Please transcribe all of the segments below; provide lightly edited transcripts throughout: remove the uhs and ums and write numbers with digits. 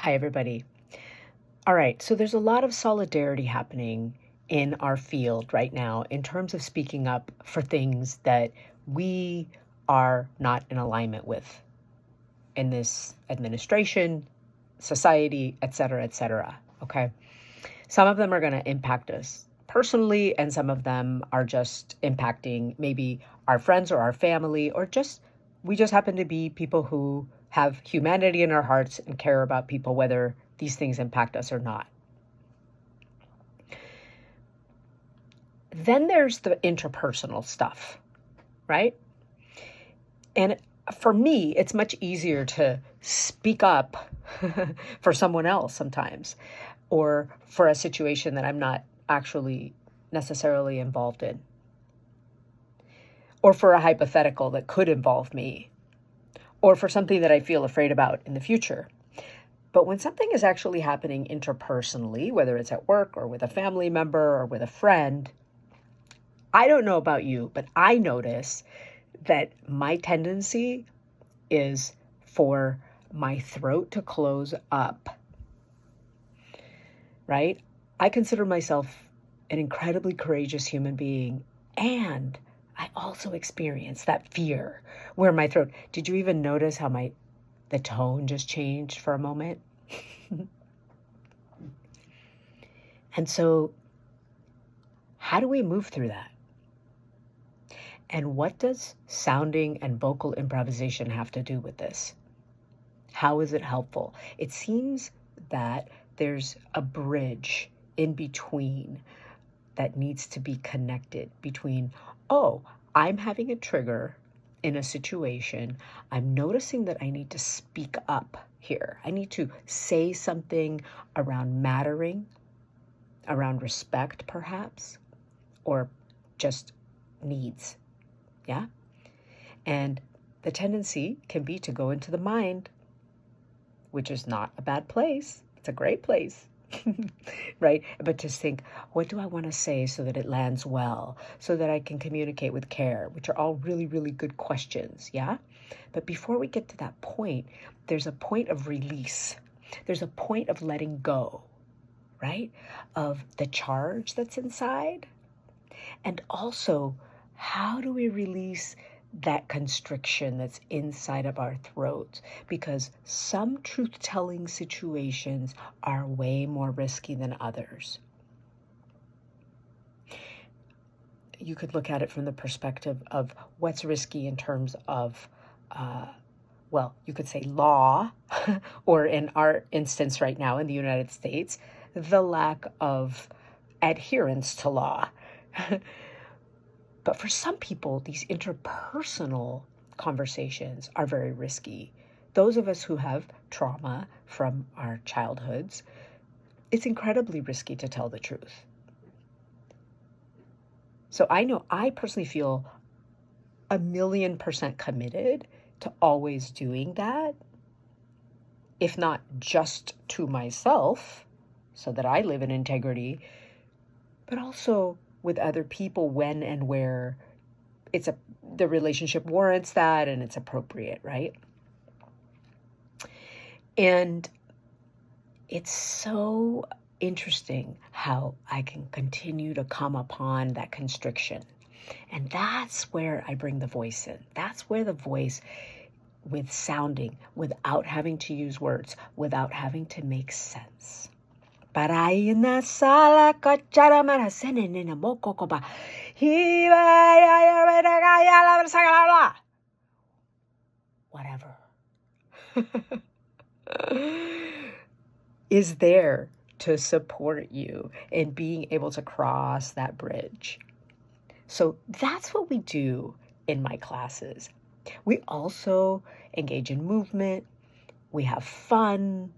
Hi, everybody. All right, so there's a lot of solidarity happening in our field right now in terms of speaking up for things that we are not in alignment with in this administration, society, et cetera, et cetera. Okay. Some of them are going to impact us personally, and some of them are just impacting maybe our friends or our family, or we just happen to be people who have humanity in our hearts and care about people, whether these things impact us or not. Then there's the interpersonal stuff, right? And for me, it's much easier to speak up for someone else sometimes, or for a situation that I'm not actually necessarily involved in, or for a hypothetical that could involve me, or for something that I feel afraid about in the future. But when something is actually happening interpersonally, whether it's at work or with a family member or with a friend, I don't know about you, but I notice that my tendency is for my throat to close up, right? I consider myself an incredibly courageous human being, and I also experience that fear where my throat, did you even notice how the tone just changed for a moment? And so how do we move through that? And what does sounding and vocal improvisation have to do with this? How is it helpful? It seems that there's a bridge in between that needs to be connected between, oh, I'm having a trigger in a situation. I'm noticing that I need to speak up here. I need to say something around mattering, around respect, perhaps, or just needs. Yeah? And the tendency can be to go into the mind, which is not a bad place. It's a great place, right? But to think, what do I want to say so that it lands well, so that I can communicate with care, which are all really, really good questions, yeah? But before we get to that point, there's a point of release. There's a point of letting go, right? Of the charge that's inside. And also, how do we release that constriction that's inside of our throats? Because some truth-telling situations are way more risky than others. You could look at it from the perspective of what's risky in terms of, you could say law, or in our instance right now in the United States, the lack of adherence to law. But for some people, these interpersonal conversations are very risky. Those of us who have trauma from our childhoods, it's incredibly risky to tell the truth. So I know I personally feel 1,000,000% committed to always doing that, if not just to myself, so that I live in integrity, but also with other people when and where the relationship warrants that and it's appropriate, right? And it's so interesting how I can continue to come upon that constriction. And that's where I bring the voice in. That's where the voice, with sounding, without having to use words, without having to make sense. Paray na sala kachara marasene na moko ko ba. Whatever. Is there to support you in being able to cross that bridge. So that's what we do in my classes. We also engage in movement. We have fun.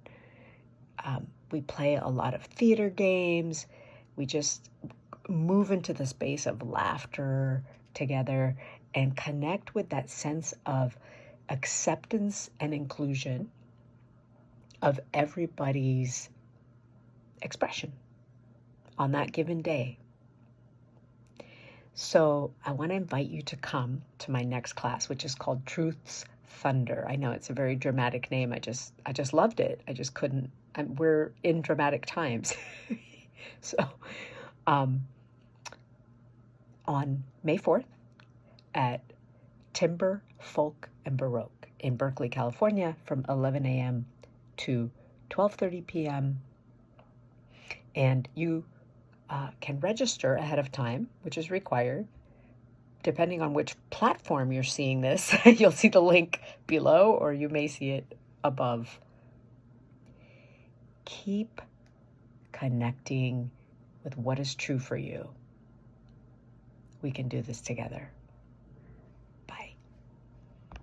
We play a lot of theater games. We just move into the space of laughter together and connect with that sense of acceptance and inclusion of everybody's expression on that given day. So I want to invite you to come to my next class, which is called Truths Thunder. I know it's a very dramatic name. I just loved it. I just couldn't. We're in dramatic times. So um, on May 4th at Timber, Folk, and Baroque in Berkeley, California from 11 a.m. to 12:30 p.m. And you can register ahead of time, which is required. Depending on which platform you're seeing this, you'll see the link below or you may see it above. Keep connecting with what is true for you. We can do this together.